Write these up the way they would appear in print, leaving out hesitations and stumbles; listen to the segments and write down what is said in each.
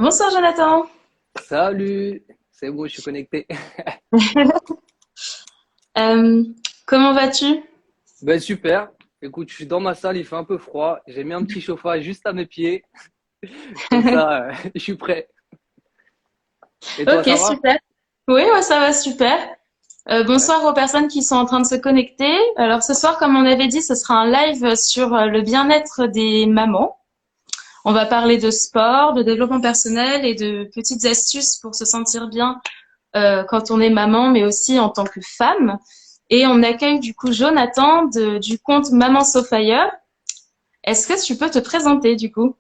Bonsoir Jonathan. Salut, c'est bon, je suis connecté. Euh, Comment vas-tu? Ben super. Écoute, je suis dans ma salle, il fait un peu froid. J'ai mis un petit chauffage juste à mes pieds. Comme ça, je suis prêt. Et toi, Ok, ça va? super. Oui, ouais, ça va super. Ouais. Bonsoir aux personnes qui sont en train de se connecter. Alors ce soir, comme on avait dit, ce sera un live sur le bien-être des mamans. On va parler de sport, de développement personnel et de petites astuces pour se sentir bien quand on est maman, mais aussi en tant que femme. Et on accueille du coup Jonathan du compte Maman So Fire. Est-ce que tu peux te présenter du coup?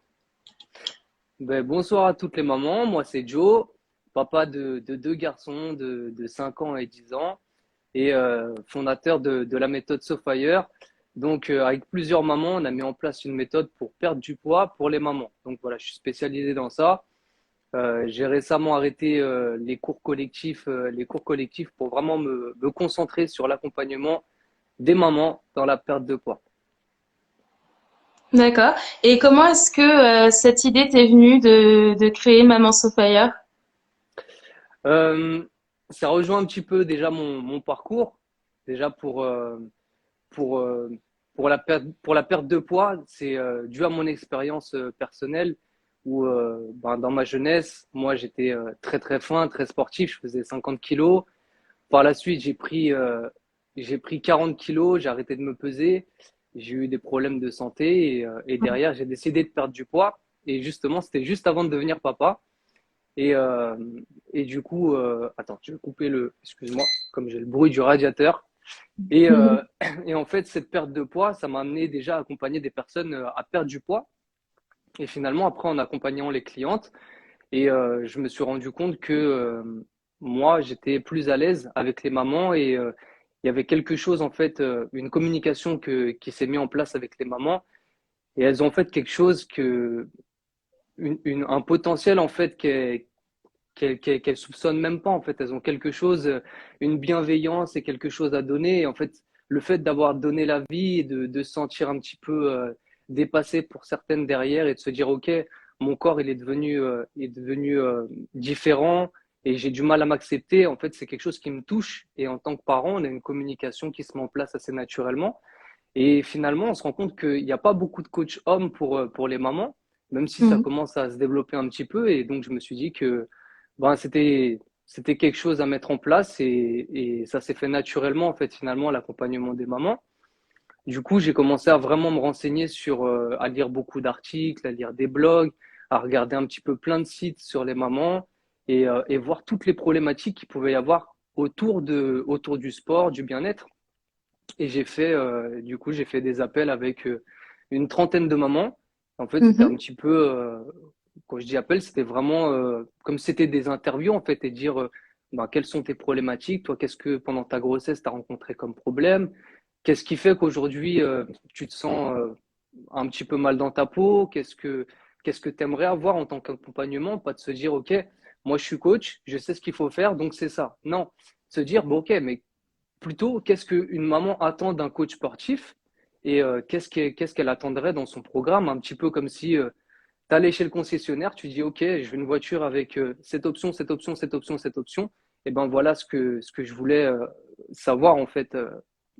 Ben, bonsoir à toutes les mamans. Moi, c'est Joe, papa de deux garçons de 5 ans et 10 ans et fondateur de la méthode SoFire. Donc, avec plusieurs mamans, on a mis en place une méthode pour perdre du poids pour les mamans. Donc, voilà, je suis spécialisé dans ça. J'ai récemment arrêté les cours collectifs pour vraiment me concentrer sur l'accompagnement des mamans dans la perte de poids. D'accord. Et comment est-ce que cette idée t'est venue de créer Maman So Fire? Euh, Ça rejoint un petit peu déjà mon parcours. Déjà pour, euh, pour la perte de poids, c'est dû à mon expérience personnelle où ben, dans ma jeunesse, moi j'étais très très fin, très sportif, je faisais 50 kilos. Par la suite, j'ai pris 40 kilos, j'ai arrêté de me peser, j'ai eu des problèmes de santé et derrière, j'ai décidé de perdre du poids. Et justement, c'était juste avant de devenir papa. Et, euh, et du coup, attends, je vais couper excuse-moi, comme j'ai le bruit du radiateur. Et, Mhm. et en fait, cette perte de poids, ça m'a amené déjà à accompagner des personnes à perdre du poids. Et finalement, après, en accompagnant les clientes, je me suis rendu compte que moi, j'étais plus à l'aise avec les mamans et il y avait quelque chose, en fait, une communication qui s'est mise en place avec les mamans. Et elles ont fait quelque chose un potentiel, en fait, qu'elles soupçonnent même pas, en fait. Elles ont quelque chose, une bienveillance et quelque chose à donner. Et en fait, le fait d'avoir donné la vie et de se sentir un petit peu dépassé pour certaines derrière et de se dire, OK, mon corps, il est devenu différent et j'ai du mal à m'accepter. En fait, c'est quelque chose qui me touche. Et en tant que parent, on a une communication qui se met en place assez naturellement. Et finalement, on se rend compte qu'il n'y a pas beaucoup de coachs hommes pour les mamans, même si ça Mhm. commence à se développer un petit peu. Et donc, je me suis dit que ben, c'était quelque chose à mettre en place et ça s'est fait naturellement, en fait, finalement, l'accompagnement des mamans. Du coup, j'ai commencé à vraiment me renseigner à lire beaucoup d'articles, à lire des blogs, à regarder un petit peu plein de sites sur les mamans et voir toutes les problématiques qu'il pouvait y avoir autour du sport, du bien-être. Et du coup, j'ai fait des appels avec une trentaine de mamans. En fait, c'était un Mhm. petit peu, quand je dis appel, c'était vraiment comme si c'était des interviews, en fait, et dire ben, quelles sont tes problématiques, toi, qu'est-ce que pendant ta grossesse, tu as rencontré comme problème, qu'est-ce qui fait qu'aujourd'hui, tu te sens un petit peu mal dans ta peau, qu'est-ce que tu aimerais avoir en tant qu'accompagnement, pas de se dire, OK, moi, je suis coach, je sais ce qu'il faut faire, donc c'est ça. Non, se dire, bon, OK, mais plutôt, qu'est-ce qu'une maman attend d'un coach sportif et qu'est-ce qu'elle attendrait dans son programme, un petit peu comme si tu allais chez le concessionnaire, tu dis, OK, je veux une voiture avec cette option, cette option, cette option, cette option. Et ben voilà ce que je voulais savoir en fait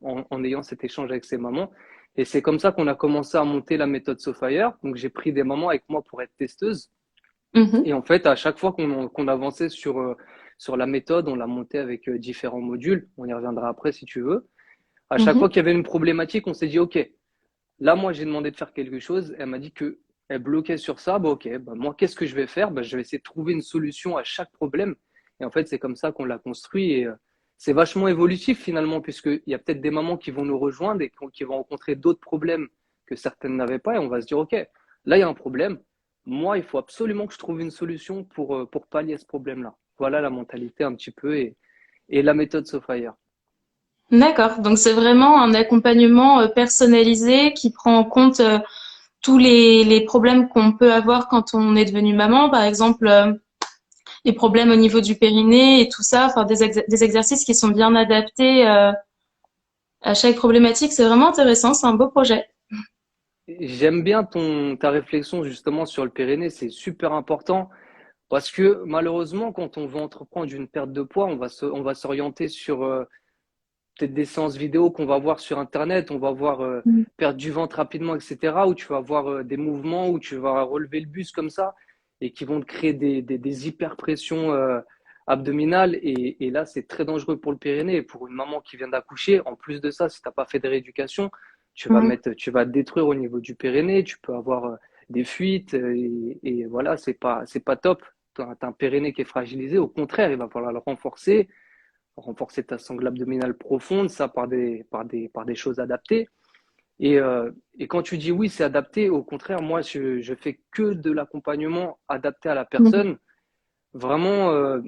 en ayant cet échange avec ces mamans. Et c'est comme ça qu'on a commencé à monter la méthode SoFire. Donc j'ai pris des mamans avec moi pour être testeuse. Et Mhm. en fait, à chaque fois qu'on avançait sur la méthode, on l'a montée avec différents modules. On y reviendra après si tu veux. À chaque fois Mhm. qu'il y avait une problématique, on s'est dit, OK, là, moi, j'ai demandé de faire quelque chose. Elle m'a dit que elle bloquait sur ça. Bah, OK, bah, moi, qu'est-ce que je vais faire? Bah, je vais essayer de trouver une solution à chaque problème. Et en fait, c'est comme ça qu'on l'a construit. Et c'est vachement évolutif finalement, puisqu'il y a peut-être des mamans qui vont nous rejoindre et qui vont rencontrer d'autres problèmes que certaines n'avaient pas. Et on va se dire, OK, là, il y a un problème. Moi, il faut absolument que je trouve une solution pour pallier ce problème-là. Voilà la mentalité un petit peu et la méthode SoFire. D'accord. Donc c'est vraiment un accompagnement personnalisé qui prend en compte tous les problèmes qu'on peut avoir quand on est devenu maman, par exemple les problèmes au niveau du périnée et tout ça, enfin des exercices qui sont bien adaptés à chaque problématique. C'est vraiment intéressant, c'est un beau projet. J'aime bien ta réflexion justement sur le périnée, c'est super important. Parce que malheureusement, quand on veut entreprendre une perte de poids, on va s'orienter sur peut-être des séances vidéo qu'on va voir sur Internet, on va voir Mm. perdre du ventre rapidement, etc., où tu vas voir des mouvements, où tu vas relever le buste comme ça, et qui vont te créer des hyperpressions abdominales. Et là, c'est très dangereux pour le périnée. Et pour une maman qui vient d'accoucher, en plus de ça, si tu n'as pas fait de rééducation, Mm. tu vas te détruire au niveau du périnée, tu peux avoir des fuites, et voilà, c'est pas top. Tu as un périnée qui est fragilisé, au contraire, il va falloir le renforcer ta sangle abdominale profonde, ça par des choses adaptées. Et quand tu dis oui, c'est adapté, au contraire, moi, je fais que de l'accompagnement adapté à la Mm. personne. Vraiment,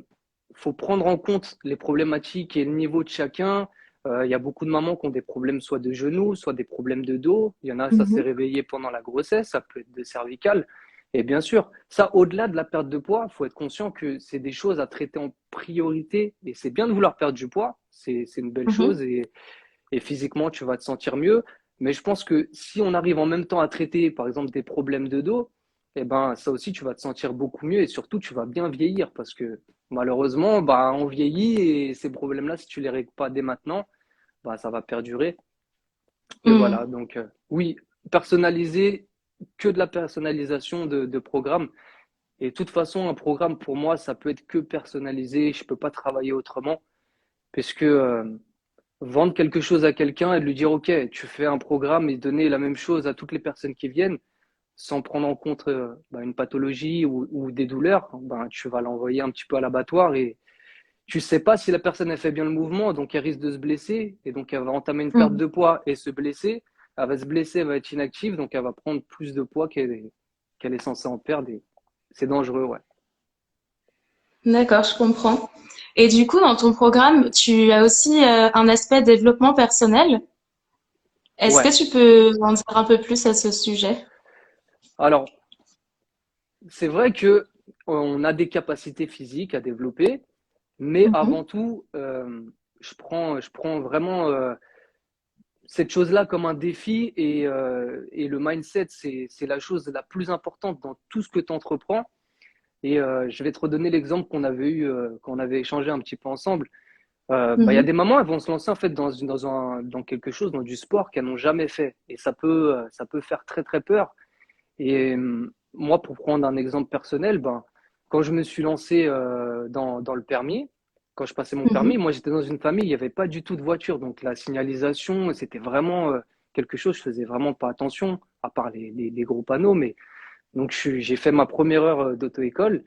faut prendre en compte les problématiques et le niveau de chacun. Il y a beaucoup de mamans qui ont des problèmes soit de genoux, soit des problèmes de dos. Il y en a, ça s'est Mhm. réveillé pendant la grossesse, ça peut être de cervical. Et bien sûr, ça, au-delà de la perte de poids, il faut être conscient que c'est des choses à traiter en priorité. Et c'est bien de vouloir perdre du poids, c'est une belle chose. Mhm. Et physiquement, tu vas te sentir mieux. Mais je pense que si on arrive en même temps à traiter, par exemple, des problèmes de dos, eh ben, ça aussi, tu vas te sentir beaucoup mieux et surtout, tu vas bien vieillir parce que malheureusement, bah, on vieillit et ces problèmes-là, si tu les règles pas dès maintenant, bah, ça va perdurer. Et Mm. voilà. Donc, oui, personnaliser, que de la personnalisation de programme. Et de toute façon, un programme, pour moi, ça peut être que personnalisé. Je peux pas travailler autrement puisque vendre quelque chose à quelqu'un et lui dire, OK, tu fais un programme et donner la même chose à toutes les personnes qui viennent, sans prendre en compte bah, une pathologie ou des douleurs, ben, tu vas l'envoyer un petit peu à l'abattoir et tu sais pas si la personne a fait bien le mouvement, donc elle risque de se blesser et donc elle va entamer une perte Mm. de poids et se blesser. Elle va se blesser, elle va être inactive, donc elle va prendre plus de poids qu'elle est censée en perdre. Et c'est dangereux, ouais. D'accord, je comprends. Et du coup, dans ton programme, tu as aussi un aspect développement personnel. Est-ce Ouais. que tu peux en dire un peu plus à ce sujet? Alors, c'est vrai que on a des capacités physiques à développer, mais Mhm. avant tout, je prends vraiment cette chose-là comme un défi et le mindset, c'est la chose la plus importante dans tout ce que tu entreprends. Et je vais te redonner l'exemple qu'on avait eu, quand on avait échangé un petit peu ensemble. Bah, y a Mhm. des mamans, elles vont se lancer en fait dans quelque chose, dans du sport qu'elles n'ont jamais fait. Et ça peut faire très très peur. Et moi, pour prendre un exemple personnel, ben, quand je me suis lancé dans le permis, quand je passais mon permis, Mhm. moi j'étais dans une famille, il n'y avait pas du tout de voiture. Donc la signalisation, c'était vraiment quelque chose, je faisais vraiment pas attention, à part les gros panneaux. Mais donc j'ai fait ma première heure d'auto-école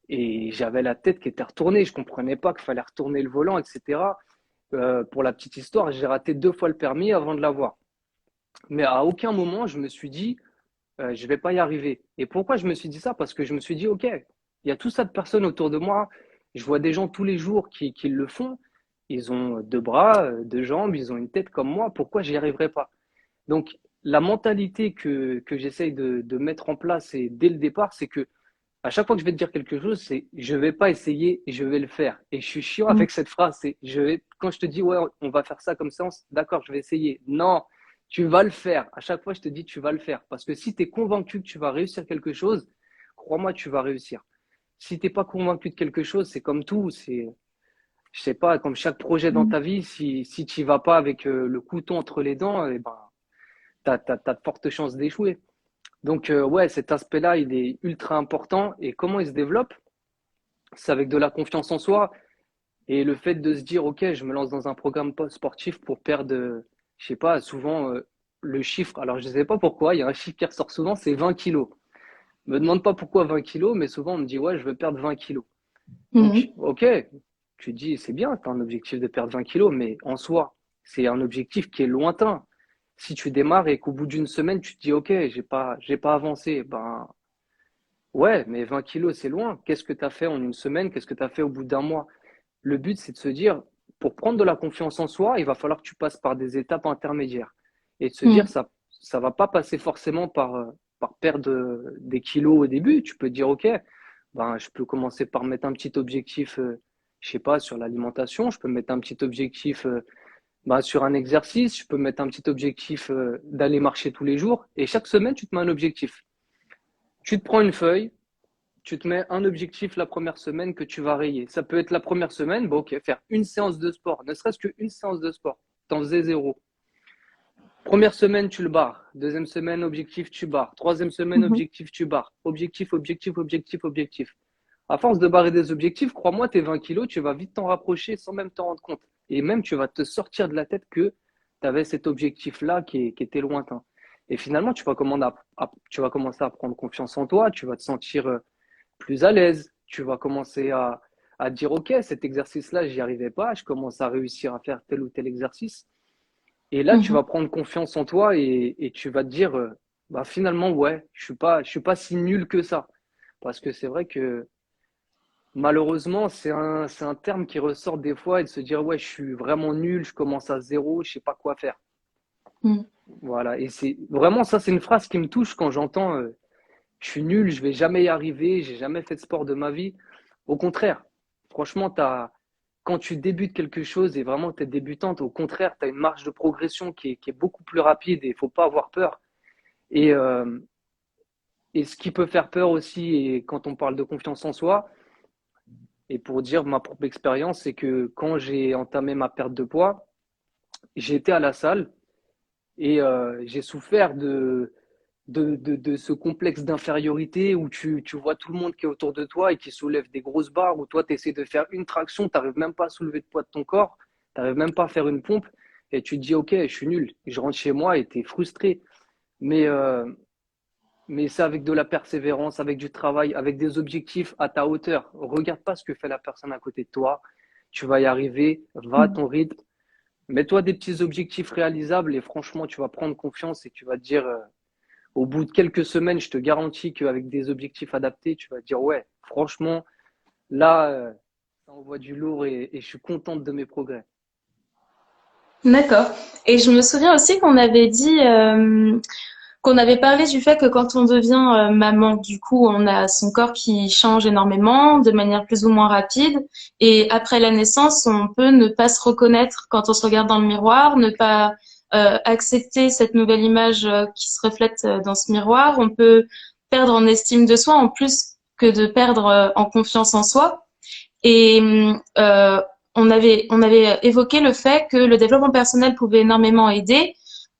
et j'avais la tête qui était retournée. Je comprenais pas qu'il fallait retourner le volant, etc. Pour la petite histoire, j'ai raté 2 fois le permis avant de l'avoir. Mais à aucun moment, je me suis dit, je vais pas y arriver. Et pourquoi je me suis dit ça? Parce que je me suis dit, OK, il y a tout ça de personnes autour de moi. Je vois des gens tous les jours qui le font. Ils ont 2 bras, 2 jambes, ils ont une tête comme moi. Pourquoi j'y arriverai pas? Donc, la mentalité que j'essaye de mettre en place et dès le départ, c'est que à chaque fois que je vais te dire quelque chose, c'est je vais pas essayer, je vais le faire. Et je suis chiant Mm. avec cette phrase, c'est quand je te dis ouais, on va faire ça comme séance, d'accord, je vais essayer. Non, tu vas le faire. À chaque fois, je te dis tu vas le faire parce que si tu es convaincu que tu vas réussir quelque chose, crois-moi, tu vas réussir. Si t'es pas convaincu de quelque chose, c'est comme tout, c'est je sais pas, comme chaque projet dans Mm. ta vie, si tu vas pas avec le couteau entre les dents, eh ben t'as de fortes chances d'échouer. Donc ouais, cet aspect-là, il est ultra important. Et comment il se développe? C'est avec de la confiance en soi et le fait de se dire, OK, je me lance dans un programme sportif pour perdre, je sais pas, souvent le chiffre, alors je ne sais pas pourquoi, il y a un chiffre qui ressort souvent, c'est 20 kilos. Me demande pas pourquoi 20 kilos, mais souvent on me dit, ouais, je veux perdre 20 kilos. Donc, Mhm. OK, tu te dis, c'est bien, tu as un objectif de perdre 20 kilos, mais en soi, c'est un objectif qui est lointain. Si tu démarres et qu'au bout d'une semaine, tu te dis, OK, j'ai pas avancé, ben, ouais, mais 20 kilos, c'est loin. Qu'est-ce que tu as fait en une semaine? Qu'est-ce que tu as fait au bout d'un mois? Le but, c'est de se dire, pour prendre de la confiance en soi, il va falloir que tu passes par des étapes intermédiaires. Et de se dire, Mm. ça va pas passer forcément par perdre des kilos au début. Tu peux te dire, OK, ben, je peux commencer par mettre un petit objectif, je sais pas, sur l'alimentation. Je peux mettre un petit objectif, ben, sur un exercice. Je peux mettre un petit objectif, d'aller marcher tous les jours. Et chaque semaine, tu te mets un objectif. Tu te prends une feuille, tu te mets un objectif la première semaine que tu vas rayer. Ça peut être la première semaine, bon, ok, faire une séance de sport, ne serait-ce qu'une séance de sport. T'en faisais zéro. Première semaine, tu le barres. Deuxième semaine, objectif, tu barres. Troisième semaine, Mhm. objectif, tu barres. Objectif, objectif, objectif, objectif. À force de barrer des objectifs, crois-moi, tes 20 kilos, tu vas vite t'en rapprocher sans même t'en rendre compte. Et même, tu vas te sortir de la tête que tu avais cet objectif-là qui était lointain. Et finalement, tu vas commencer à prendre confiance en toi, tu vas te sentir plus à l'aise, tu vas commencer à dire, OK, cet exercice-là, j'y arrivais pas, je commence à réussir à faire tel ou tel exercice. Et là, tu Mhm. vas prendre confiance en toi et tu vas te dire, bah, finalement, ouais, je suis pas si nul que ça. Parce que c'est vrai que malheureusement, c'est un terme qui ressort des fois et de se dire, ouais, je suis vraiment nul, je commence à zéro, je sais pas quoi faire. Mhm. Voilà. Et c'est vraiment ça, c'est une phrase qui me touche quand j'entends, je suis nul, je vais jamais y arriver, j'ai jamais fait de sport de ma vie. Au contraire, franchement, quand tu débutes quelque chose et vraiment tu es débutante, au contraire, tu as une marge de progression qui est beaucoup plus rapide et il faut pas avoir peur. Et, euh, et ce qui peut faire peur aussi, et quand on parle de confiance en soi, et pour dire ma propre expérience, c'est que quand j'ai entamé ma perte de poids, j'ai été à la salle et j'ai souffert de ce complexe d'infériorité où tu vois tout le monde qui est autour de toi et qui soulève des grosses barres, où toi tu essaies de faire une traction, tu n'arrives même pas à soulever de poids de ton corps, tu n'arrives même pas à faire une pompe et tu te dis ok, je suis nul. Et je rentre chez moi et tu es frustré. Mais, euh, mais c'est avec de la persévérance, avec du travail, avec des objectifs à ta hauteur. Regarde pas ce que fait la personne à côté de toi. Tu vas y arriver, va à Mhm. ton rythme. Mets-toi des petits objectifs réalisables et franchement, tu vas prendre confiance et tu vas te dire, au bout de quelques semaines, je te garantis qu'avec des objectifs adaptés, tu vas te dire, ouais, franchement, là, ça envoie du lourd et je suis contente de mes progrès. D'accord. Et je me souviens aussi qu'on avait dit, qu'on avait parlé du fait que quand on devient maman, du coup, on a son corps qui change énormément, de manière plus ou moins rapide. Et après la naissance, on peut ne pas se reconnaître quand on se regarde dans le miroir, ne pas accepter cette nouvelle image qui se reflète dans ce miroir. On peut perdre en estime de soi en plus que de perdre en confiance en soi. Et on avait évoqué le fait que le développement personnel pouvait énormément aider.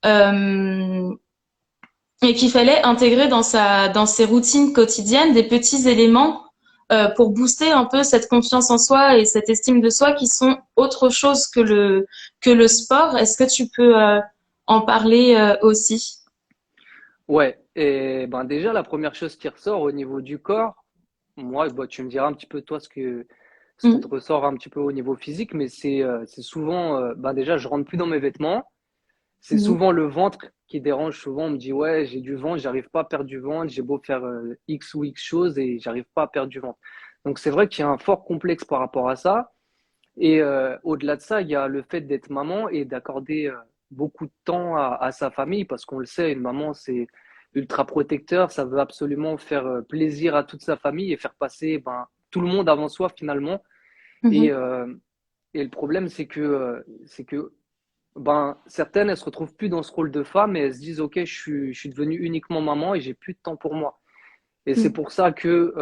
Euh, et qu'il fallait intégrer dans ses routines quotidiennes des petits éléments pour booster un peu cette confiance en soi et cette estime de soi qui sont autre chose que le sport. Est-ce que tu peux en parler aussi? Ouais, et ben déjà, la première chose qui ressort au niveau du corps, moi, bah, tu me diras un petit peu toi ce qui te Mm. ressort un petit peu au niveau physique, mais c'est souvent, ben déjà, je rentre plus dans mes vêtements. C'est Mhm. souvent le ventre qui dérange. Souvent, on me dit, ouais, j'ai du ventre, j'arrive pas à perdre du ventre, j'ai beau faire X ou X choses et j'arrive pas à perdre du ventre. Donc, c'est vrai qu'il y a un fort complexe par rapport à ça. Et au-delà de ça, il y a le fait d'être maman et d'accorder beaucoup de temps à sa famille, parce qu'on le sait, une maman, c'est ultra protecteur, ça veut absolument faire plaisir à toute sa famille et faire passer ben, tout le monde avant soi finalement. Et, Mhm. euh, et le problème, c'est que ben, certaines, elles se retrouvent plus dans ce rôle de femme et elles se disent, OK, je suis devenue uniquement maman et j'ai plus de temps pour moi. Et c'est Mhm. pour ça que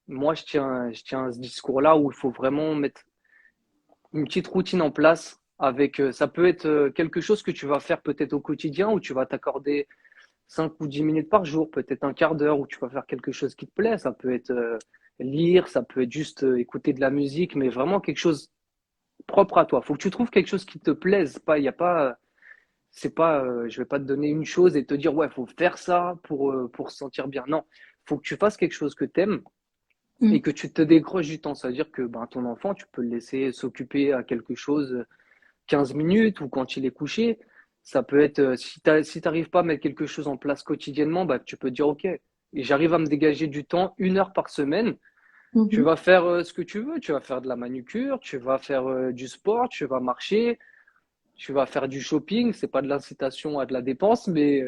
moi, je tiens à ce discours-là où il faut vraiment mettre une petite routine en place avec, ça peut être quelque chose que tu vas faire peut-être au quotidien où tu vas t'accorder 5 ou 10 minutes par jour, peut-être un quart d'heure où tu vas faire quelque chose qui te plaît. Ça peut être lire, ça peut être juste écouter de la musique, mais vraiment quelque chose propre à toi. Faut que tu trouves quelque chose qui te plaise. Pas, il y a pas, c'est pas, je vais pas te donner une chose et te dire ouais, faut faire ça pour se sentir bien. Non, faut que tu fasses quelque chose que t'aimes et Mhm. que tu te décroches du temps. Ça veut dire que ben, ton enfant, tu peux le laisser s'occuper à quelque chose 15 minutes ou quand il est couché. Ça peut être, si t'arrives pas à mettre quelque chose en place quotidiennement, bah, tu peux te dire, OK, et j'arrive à me dégager du temps, 1 heure par semaine. Tu Mhm. vas faire ce que tu veux. Tu vas faire de la manucure, tu vas faire du sport, tu vas marcher, tu vas faire du shopping. C'est pas de l'incitation à de la dépense, mais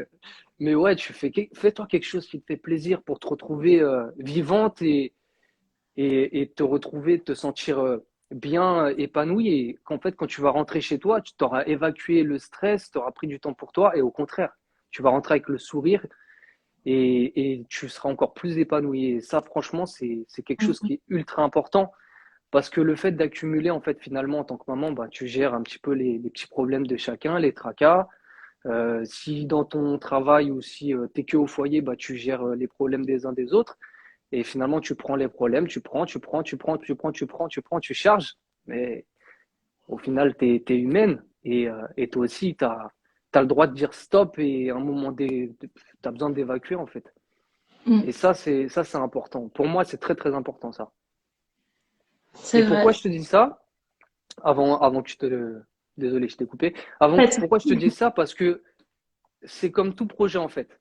ouais, fais-toi quelque chose qui te fait plaisir pour te retrouver vivante et te retrouver, te sentir bien épanoui. Et qu'en fait, quand tu vas rentrer chez toi, tu t'auras évacué le stress, tu auras pris du temps pour toi. Et au contraire, tu vas rentrer avec le sourire et tu seras encore plus épanoui. Et ça, franchement, c'est quelque chose qui est ultra important parce que le fait d'accumuler, en fait, finalement, en tant que maman, bah, tu gères un petit peu les petits problèmes de chacun, les tracas. Si dans ton travail ou si tu es que au foyer, bah, tu gères les problèmes des uns des autres. Et finalement, tu prends les problèmes, tu charges. Mais au final, tu es humaine et toi aussi, tu as le droit de dire stop et à un moment, tu as besoin d'évacuer en fait. Mm. Et ça, c'est important. Pour moi, c'est très, très important ça. C'est Et vrai. pourquoi je te dis ça? Avant que je te... Désolé, je t'ai coupé. Fait. Pourquoi je te dis ça? Parce que c'est comme tout projet en fait.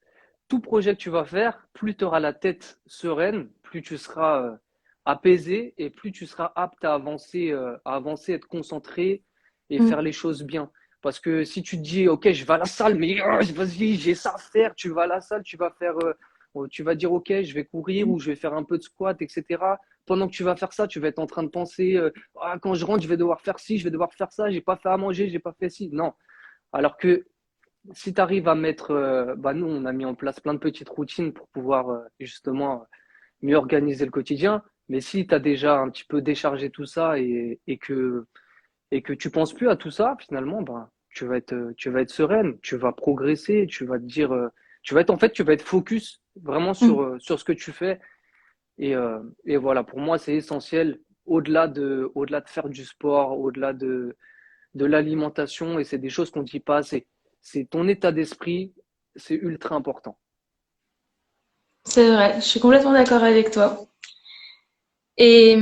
Tout projet que tu vas faire, plus tu auras la tête sereine, plus tu seras apaisé et plus tu seras apte à avancer, être concentré et faire Mm. les choses bien. Parce que si tu te dis, ok, je vais à la salle, mais vas-y, j'ai ça à faire, tu vas à la salle, tu vas dire, ok, je vais courir ou je vais faire un peu de squat, etc. Pendant que tu vas faire ça, tu vas être en train de penser, ah, quand je rentre, je vais devoir faire ci, je vais devoir faire ça, j'ai pas fait à manger, j'ai pas fait ci. Non. Alors que si tu arrives à mettre, bah nous, on a mis en place plein de petites routines pour pouvoir justement mieux organiser le quotidien. Mais si tu as déjà un petit peu déchargé tout ça et que tu penses plus à tout ça, finalement, bah, tu vas être sereine, tu vas progresser, tu vas te dire, en fait, tu vas être focus vraiment Mm. sur ce que tu fais. Et voilà, pour moi, c'est essentiel au-delà de faire du sport, au-delà de l'alimentation, et c'est des choses qu'on ne dit pas assez. C'est ton état d'esprit, c'est ultra important. C'est vrai. Je suis complètement d'accord avec toi. Et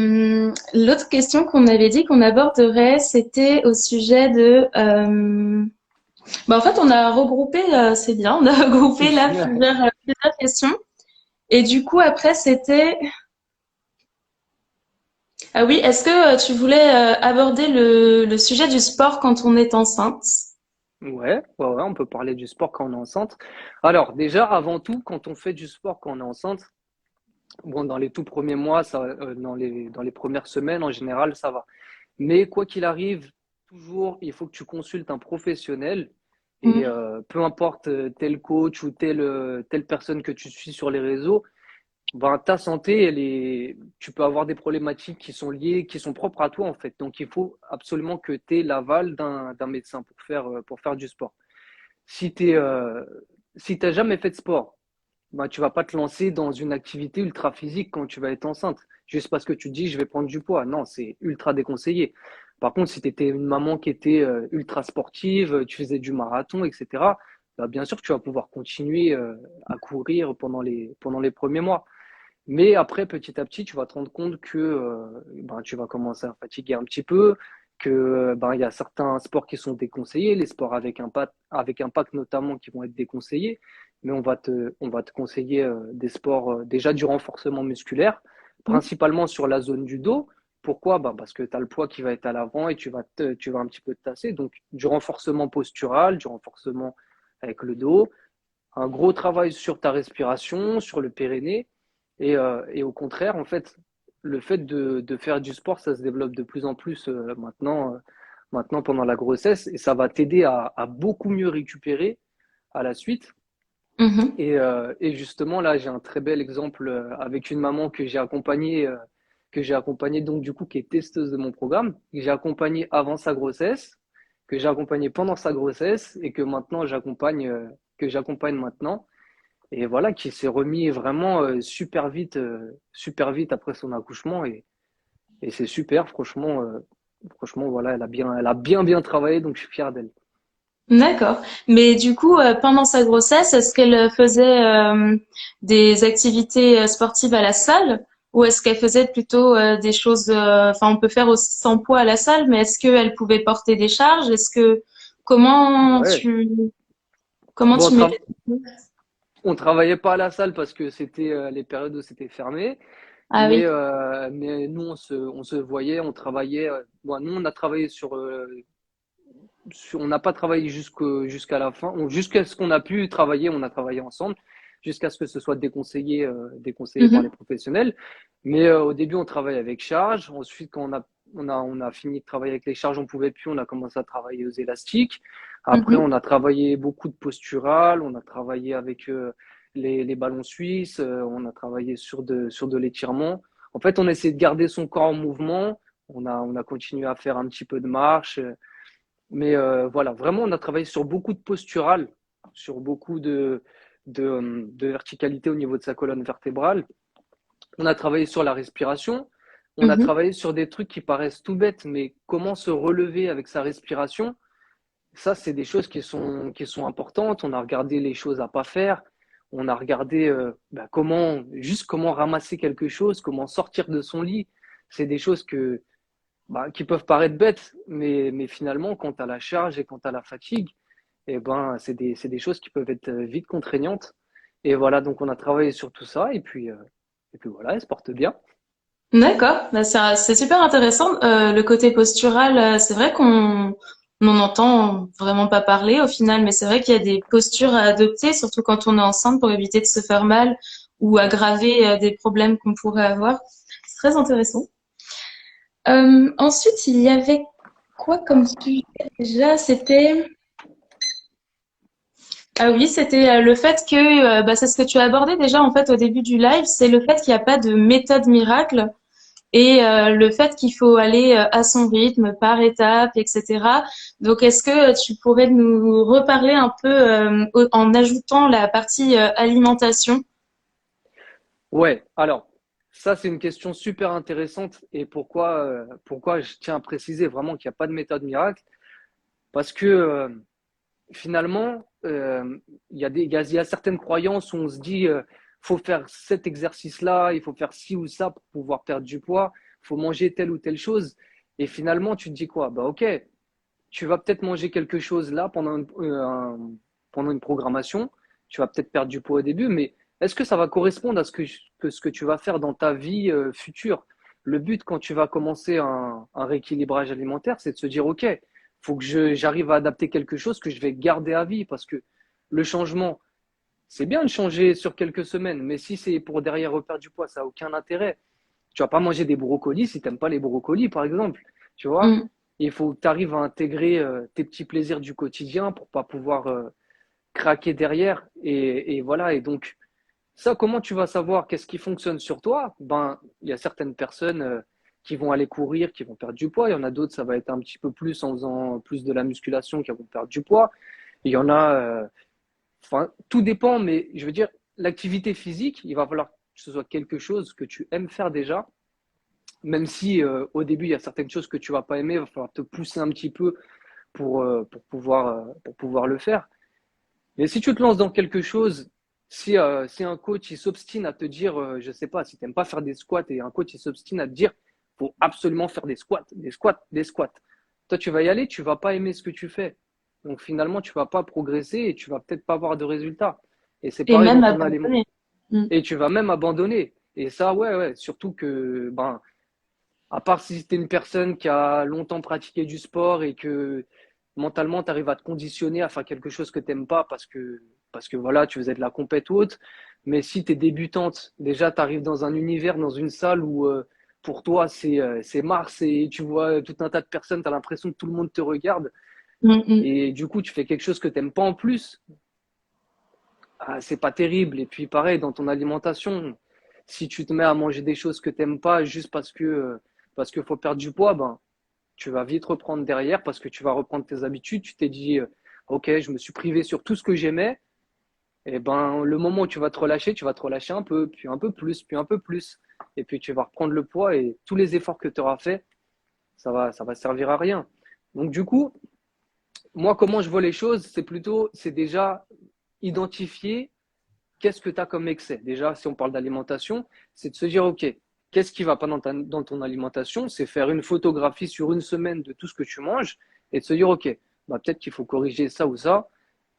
l'autre question qu'on avait dit qu'on aborderait, c'était au sujet de... Bah, en fait, on a regroupé, c'est bien, on a regroupé là plusieurs questions. Et du coup, après, c'était... Ah oui, est-ce que tu voulais aborder le sujet du sport quand on est enceinte? Ouais, on peut parler du sport quand on est enceinte. Alors, déjà, avant tout, quand on fait du sport quand on est enceinte, bon, dans les tout premiers mois, dans les premières semaines, en général, ça va. Mais quoi qu'il arrive, toujours, il faut que tu consultes un professionnel. Et Mm. peu importe tel coach ou telle personne que tu suis sur les réseaux, ben, ta santé, tu peux avoir des problématiques qui sont liées, qui sont propres à toi, en fait. Donc, il faut absolument que tu aies l'aval d'un médecin pour faire du sport. Si si t'as jamais fait de sport, ben, tu vas pas te lancer dans une activité ultra physique quand tu vas être enceinte. Juste parce que tu te dis, je vais prendre du poids. Non, c'est ultra déconseillé. Par contre, si tu étais une maman qui était ultra sportive, tu faisais du marathon, etc., ben, bien sûr que tu vas pouvoir continuer à courir pendant les premiers mois. Mais après, petit à petit, tu vas te rendre compte que ben, tu vas commencer à fatiguer un petit peu, que ben, il y a certains sports qui sont déconseillés, les sports avec impact notamment qui vont être déconseillés. Mais on va te conseiller des sports, déjà du renforcement musculaire, Mm. principalement sur la zone du dos. Pourquoi? Ben, parce que tu as le poids qui va être à l'avant et tu vas un petit peu te tasser. Donc, du renforcement postural, du renforcement avec le dos, un gros travail sur ta respiration, sur le périnée. Et au contraire, en fait, le fait de faire du sport, ça se développe de plus en plus maintenant pendant la grossesse et ça va t'aider à beaucoup mieux récupérer à la suite. Mhm. Et justement, là, j'ai un très bel exemple avec une maman que j'ai accompagnée donc du coup qui est testeuse de mon programme, que j'ai accompagnée avant sa grossesse, que j'ai accompagnée pendant sa grossesse et que maintenant que j'accompagne maintenant. Et voilà, qui s'est remis vraiment super vite après son accouchement et c'est super, franchement, voilà, elle a bien travaillé, donc je suis fier d'elle. D'accord. Mais du coup, pendant sa grossesse, est-ce qu'elle faisait des activités sportives à la salle ou est-ce qu'elle faisait plutôt des choses, enfin, on peut faire aussi sans poids à la salle, mais est-ce qu'elle pouvait porter des charges? Comment Ouais. comment Bon, tu mets on travaillait pas à la salle parce que c'était les périodes où c'était fermé, Ah oui. mais nous on se voyait, on travaillait. Bon, nous on a travaillé on n'a pas travaillé jusqu'à la fin, jusqu'à ce qu'on a pu travailler, on a travaillé ensemble, jusqu'à ce que ce soit déconseillé par les Mhm. professionnels. Mais au début, on travaillait avec charge. Ensuite, quand on a fini de travailler avec les charges, on pouvait plus, on a commencé à travailler aux élastiques. Après, Mhm. on a travaillé beaucoup de postural, on a travaillé avec les ballons suisses, on a travaillé sur de l'étirement. En fait, on a essayé de garder son corps en mouvement. On a continué à faire un petit peu de marche. Mais voilà, vraiment, on a travaillé sur beaucoup de postural, sur beaucoup de verticalité au niveau de sa colonne vertébrale. On a travaillé sur la respiration. On a Mhm. travaillé sur des trucs qui paraissent tout bêtes, mais comment se relever avec sa respiration, ça, c'est des choses qui sont importantes. On a regardé les choses à pas faire. On a regardé juste comment ramasser quelque chose, comment sortir de son lit. C'est des choses qui peuvent paraître bêtes, mais finalement, quand tu as la charge et quand tu as la fatigue, eh ben, c'est des choses qui peuvent être vite contraignantes. Et voilà, donc on a travaillé sur tout ça. Et puis voilà, elle se porte bien. D'accord, bah, c'est super intéressant. Le côté postural, c'est vrai qu'on n'en entend vraiment pas parler au final, mais c'est vrai qu'il y a des postures à adopter, surtout quand on est enceinte, pour éviter de se faire mal ou Ouais. aggraver des problèmes qu'on pourrait avoir. C'est très intéressant. Ensuite, il y avait quoi comme sujet déjà? C'était ah oui, c'était le fait que bah, c'est ce que tu as abordé déjà en fait au début du live, c'est le fait qu'il n'y a pas de méthode miracle. Et le fait qu'il faut aller à son rythme, par étapes, etc. Donc, est-ce que tu pourrais nous reparler un peu en ajoutant la partie alimentation? Ouais, alors, ça, c'est une question super intéressante. Et pourquoi je tiens à préciser vraiment qu'il n'y a pas de méthode miracle? Parce que finalement, il y a certaines croyances où on se dit, faut faire cet exercice-là, il faut faire ci ou ça pour pouvoir perdre du poids, faut manger telle ou telle chose. Et finalement, tu te dis quoi? Bah, ok, tu vas peut-être manger quelque chose là pendant une programmation, tu vas peut-être perdre du poids au début, mais est-ce que ça va correspondre à ce que tu vas faire dans ta vie future? Le but quand tu vas commencer un rééquilibrage alimentaire, c'est de se dire, OK, faut que j'arrive à adapter quelque chose que je vais garder à vie parce que le changement, c'est bien de changer sur quelques semaines, mais si c'est pour derrière reperdre du poids, ça n'a aucun intérêt. Tu vas pas manger des brocolis si tu n'aimes pas les brocolis, par exemple. Tu vois, Mm. il faut que tu arrives à intégrer tes petits plaisirs du quotidien pour pas pouvoir craquer derrière. Et voilà. Et donc, ça, comment tu vas savoir qu'est-ce qui fonctionne sur toi? Ben, il y a certaines personnes qui vont aller courir, qui vont perdre du poids. Il y en a d'autres, ça va être un petit peu plus en faisant plus de la musculation, qui vont perdre du poids. Il y en a, enfin, tout dépend, mais je veux dire, l'activité physique, il va falloir que ce soit quelque chose que tu aimes faire déjà, même si au début, il y a certaines choses que tu vas pas aimer, il va falloir te pousser un petit peu pour pouvoir le faire. Mais si tu te lances dans quelque chose, si un coach il s'obstine à te dire, je sais pas, si tu n'aimes pas faire des squats et un coach il s'obstine à te dire, faut absolument faire des squats, des squats, des squats. Toi, tu vas y aller, tu vas pas aimer ce que tu fais. Donc finalement, tu vas pas progresser et tu vas peut-être pas avoir de résultats. Et c'est Et pareil même dans ton aliment. abandonner. Mm. Et tu vas même abandonner. Et ça, ouais, surtout que, ben, à part si tu es une personne qui a longtemps pratiqué du sport et que mentalement, tu arrives à te conditionner à faire quelque chose que tu n'aimes pas parce que voilà, tu faisais de la compète ou autre. Mais si tu es débutante, déjà, tu arrives dans un univers, dans une salle où pour toi, c'est Mars et tu vois tout un tas de personnes, tu as l'impression que tout le monde te regarde. Mm, mm. Et du coup, tu fais quelque chose que tu n'aimes pas en plus. Ah, c'est pas terrible. Et puis pareil, dans ton alimentation, si tu te mets à manger des choses que tu n'aimes pas juste parce que faut perdre du poids, ben, tu vas vite reprendre derrière parce que tu vas reprendre tes habitudes. Tu t'es dit, OK, je me suis privé sur tout ce que j'aimais. Et ben, le moment où tu vas te relâcher, tu vas te relâcher un peu, puis un peu plus, puis un peu plus. Et puis tu vas reprendre le poids et tous les efforts que tu auras fait, ça va servir à rien. Donc du coup, moi, comment je vois les choses, c'est déjà identifier qu'est-ce que tu as comme excès. Déjà, si on parle d'alimentation, c'est de se dire, OK, qu'est-ce qui va pas dans ton alimentation? C'est faire une photographie sur une semaine de tout ce que tu manges et de se dire, OK, bah, peut-être qu'il faut corriger ça ou ça.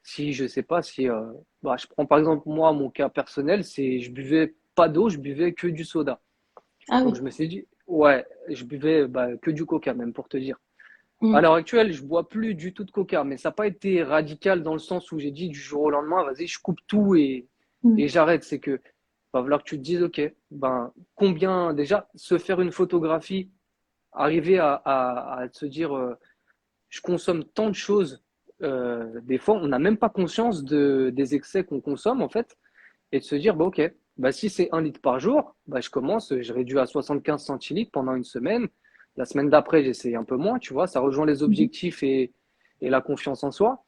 Si je sais pas, si bah, je prends par exemple moi mon cas personnel, c'est je buvais pas d'eau, je buvais que du soda. Ah Donc oui. je me suis dit, ouais, je buvais que du coca même pour te dire. À Mm, l'heure actuelle, je bois plus du tout de coca, mais ça n'a pas été radical dans le sens où j'ai dit du jour au lendemain, vas-y, je coupe tout mm. et j'arrête. C'est que va falloir que tu te dises, ok, ben combien déjà se faire une photographie, arriver à se dire, je consomme tant de choses. Des fois, on n'a même pas conscience des excès qu'on consomme en fait. et de se dire, bah, OK, bah, si c'est 1 litre par jour, bah, je commence, je réduis à 75 centilitres pendant une semaine. La semaine d'après, j'essaie un peu moins, tu vois, ça rejoint les Mhm. objectifs et la confiance en soi.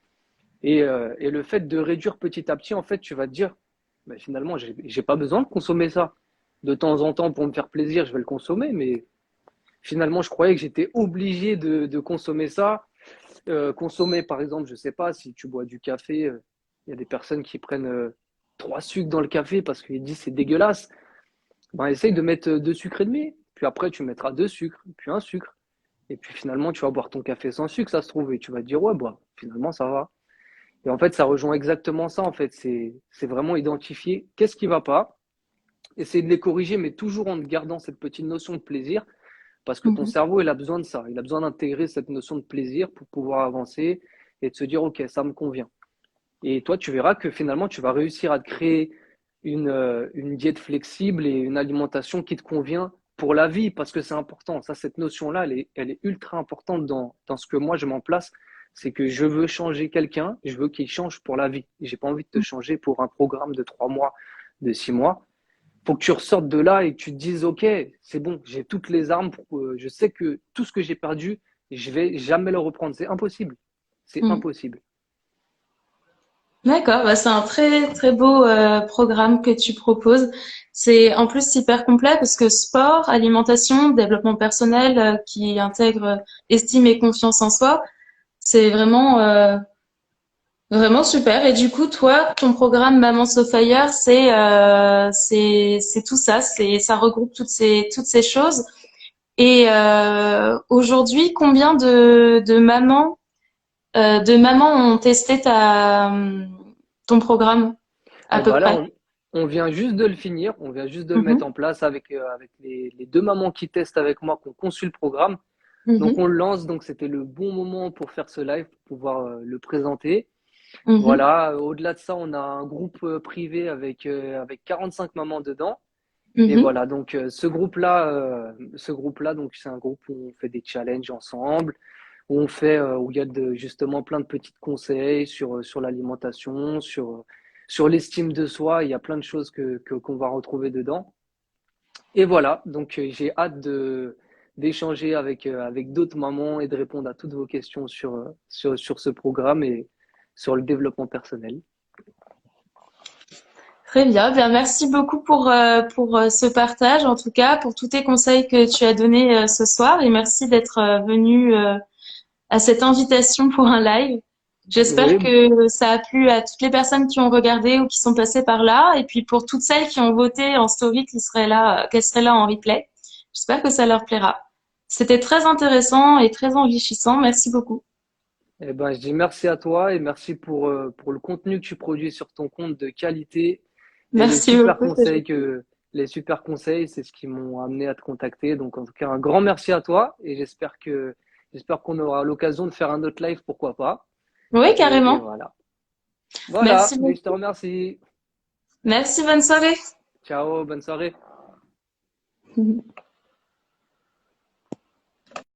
Et le fait de réduire petit à petit, en fait, tu vas te dire, bah, finalement, j'ai pas besoin de consommer ça. De temps en temps, pour me faire plaisir, je vais le consommer, mais finalement, je croyais que j'étais obligé de consommer ça. Consommer, par exemple, je sais pas, si tu bois du café, il y a des personnes qui prennent 3 sucres dans le café parce qu'ils disent c'est dégueulasse. Ben, essaye de mettre 2 sucres et demi. Puis après, tu mettras 2 sucres, puis un sucre. Et puis finalement, tu vas boire ton café sans sucre, ça se trouve, et tu vas te dire, ouais, bah, finalement, ça va. Et en fait, ça rejoint exactement ça, en fait. C'est vraiment identifier qu'est-ce qui va pas, essayer de les corriger, mais toujours en gardant cette petite notion de plaisir, parce que ton Mhm. cerveau, il a besoin de ça. Il a besoin d'intégrer cette notion de plaisir pour pouvoir avancer et de se dire, OK, ça me convient. Et toi, tu verras que finalement, tu vas réussir à te créer une diète flexible et une alimentation qui te convient pour la vie, parce que c'est important. Ça, cette notion-là, elle est ultra importante dans ce que moi, je m'en place. C'est que je veux changer quelqu'un, je veux qu'il change pour la vie. J'ai pas envie de te changer pour un programme de 3 mois, de 6 mois. Faut que tu ressortes de là et que tu te dises, OK, c'est bon, j'ai toutes les armes je sais que tout ce que j'ai perdu, je vais jamais le reprendre. C'est impossible. C'est Mhm. impossible. D'accord, bah c'est un très très beau programme que tu proposes. C'est en plus hyper complet parce que sport, alimentation, développement personnel qui intègre estime et confiance en soi, c'est vraiment vraiment super. Et du coup, toi, ton programme Maman So Fire, c'est tout ça, c'est ça regroupe toutes ces choses. Et aujourd'hui, combien de mamans ont testé ton programme à Et peu bah là, près? on vient juste de le finir, on vient juste de le mettre Mhm, en place avec les 2 mamans qui testent avec moi, qui ont conçu le programme. Donc on mhm, le lance, donc c'était le bon moment pour faire ce live, pour pouvoir le présenter. mhm, Voilà, au-delà de ça, on a un groupe privé avec 45 mamans dedans. Et mhm, voilà, donc ce groupe-là, donc c'est un groupe où on fait des challenges ensemble, où il y a justement plein de petits conseils sur l'alimentation, sur l'estime de soi. Il y a plein de choses qu'on va retrouver dedans. Et voilà, donc j'ai hâte d'échanger avec d'autres mamans et de répondre à toutes vos questions sur ce programme et sur le développement personnel. Très bien. Bien, merci beaucoup pour ce partage, en tout cas, pour tous tes conseils que tu as donnés ce soir et merci d'être venu à cette invitation pour un live. J'espère Oui, que ça a plu à toutes les personnes qui ont regardé ou qui sont passées par là et puis pour toutes celles qui ont voté en story qu'elles seraient là en replay. J'espère que ça leur plaira. C'était très intéressant et très enrichissant. Merci beaucoup. eh ben, je dis merci à toi et merci pour le contenu que tu produis sur ton compte de qualité et Merci beaucoup, c'est gentil. les super conseils, c'est ce qui m'ont amené à te contacter. Donc, en tout cas, un grand merci à toi et j'espère qu'on aura l'occasion de faire un autre live, pourquoi pas. Oui, Et carrément. voilà. Voilà, Merci mais je te beaucoup. remercie. Merci, bonne soirée. Ciao, bonne soirée.